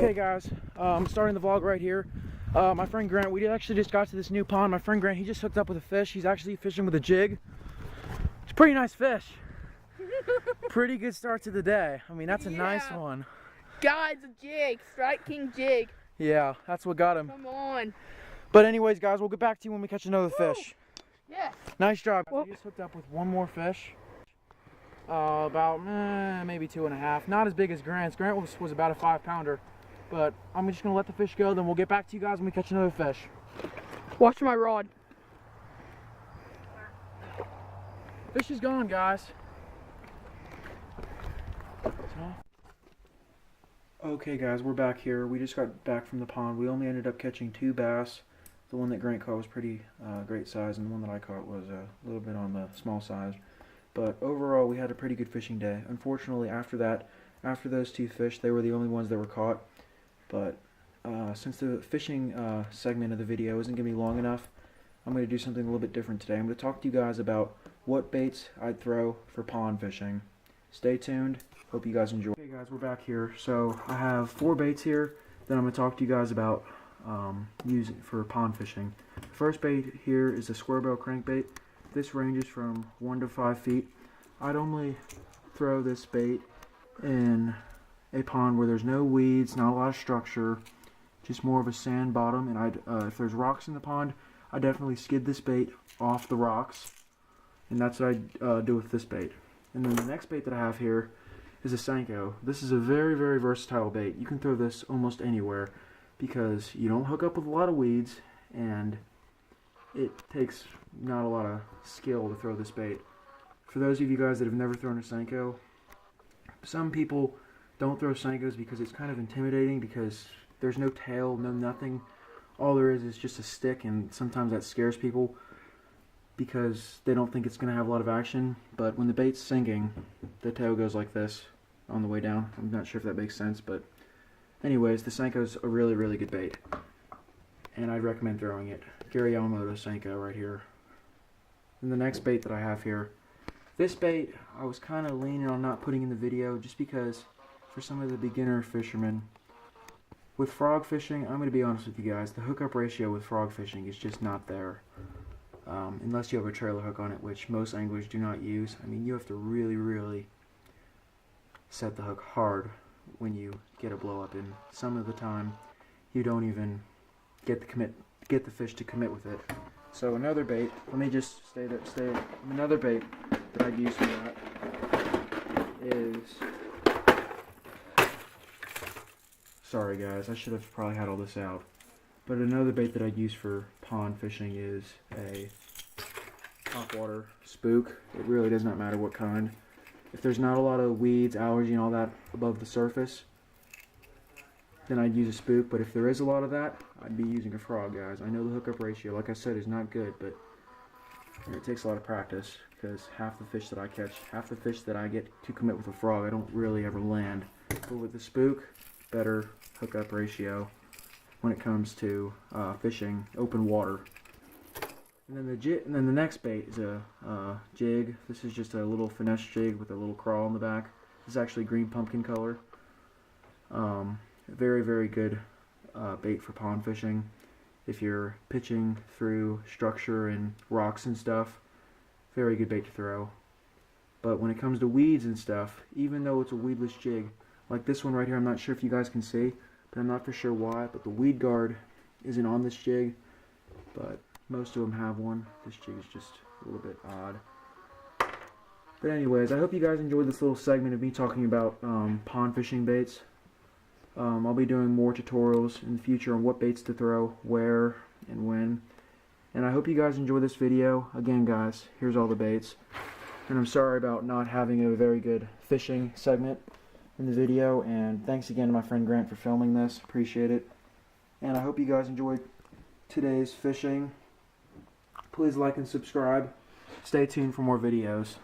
Okay guys, starting the vlog right here. My friend Grant, we actually just got to this new pond. My friend Grant, he just hooked up with a fish. He's actually fishing with a jig. It's a pretty nice fish. Pretty good start to the day. I mean, that's a nice one. Guys, a jig, Strike King jig. Yeah, that's what got him. Come on. But anyways guys, we'll get back to you when we catch another fish. Yeah. Nice job. Well, we just hooked up with one more fish. About maybe 2.5. Not as big as Grant's. Grant was about a 5-pounder. But I'm just gonna let the fish go, then we'll get back to you guys when we catch another fish. watch my rod. Fish is gone, guys. Okay guys, we're back here. We just got back from the pond. We only ended up catching 2 bass. The one that Grant caught was pretty great size, and the one that I caught was a little bit on the small side. But overall, we had a pretty good fishing day. Unfortunately, after those 2 fish, they were the only ones that were caught. But since the fishing segment of the video isn't going to be long enough, I'm going to do something a little bit different today. I'm going to talk to you guys about what baits I'd throw for pond fishing. Stay tuned. Hope you guys enjoy. Okay guys, we're back here. So I have 4 baits here that I'm going to talk to you guys about using for pond fishing. The first bait here is a square bill crankbait. This ranges from 1 to 5 feet. I'd only throw this bait in a pond where there's no weeds, not a lot of structure, just more of a sand bottom. And if there's rocks in the pond, I definitely skid this bait off the rocks, and that's what I do with this bait. And then the next bait that I have here is a Senko. This is a very, very versatile bait. You can throw this almost anywhere because you don't hook up with a lot of weeds, and it takes not a lot of skill to throw this bait. For those of you guys that have never thrown a Senko, some people don't throw Senkos because it's kind of intimidating, because there's no tail, no nothing. All there is just a stick, and sometimes that scares people because they don't think it's going to have a lot of action. But when the bait's sinking, the tail goes like this on the way down. I'm not sure if that makes sense, but anyways, the Senko's a really, really good bait, and I'd recommend throwing it. Gary Yamamoto Senko right here. And the next bait that I have here, this bait I was kind of leaning on not putting in the video just because for some of the beginner fishermen, with frog fishing, I'm going to be honest with you guys, the hookup ratio with frog fishing is just not there. Unless you have a trailer hook on it, which most anglers do not use. I mean, you have to really, really set the hook hard when you get a blow up, and some of the time you don't even get the fish to commit with it. So another bait, let me just another bait that I'd use for that is, sorry guys, I should have probably had all this out. But another bait that I'd use for pond fishing is a topwater spook. It really does not matter what kind. If there's not a lot of weeds, algae, and all that above the surface, then I'd use a spook. But if there is a lot of that, I'd be using a frog, guys. I know the hookup ratio, like I said, is not good, but it takes a lot of practice, because half the fish that I catch, half the fish that I get to commit with a frog, I don't really ever land. But with the spook, better hookup ratio when it comes to fishing open water. And then the next bait is a jig. This is just a little finesse jig with a little crawl in the back. This is actually green pumpkin color. Very, very good bait for pond fishing. If you're pitching through structure and rocks and stuff, very good bait to throw. But when it comes to weeds and stuff, even though it's a weedless jig, like this one right here, I'm not sure if you guys can see, but I'm not for sure why, but the weed guard isn't on this jig, but most of them have one. This jig is just a little bit odd. But anyways, I hope you guys enjoyed this little segment of me talking about pond fishing baits. I'll be doing more tutorials in the future on what baits to throw, where, and when. And I hope you guys enjoy this video. Again guys, here's all the baits. And I'm sorry about not having a very good fishing segment in the video, and thanks again to my friend Grant for filming this. Appreciate it. And I hope you guys enjoyed today's fishing. Please like and subscribe. Stay tuned for more videos.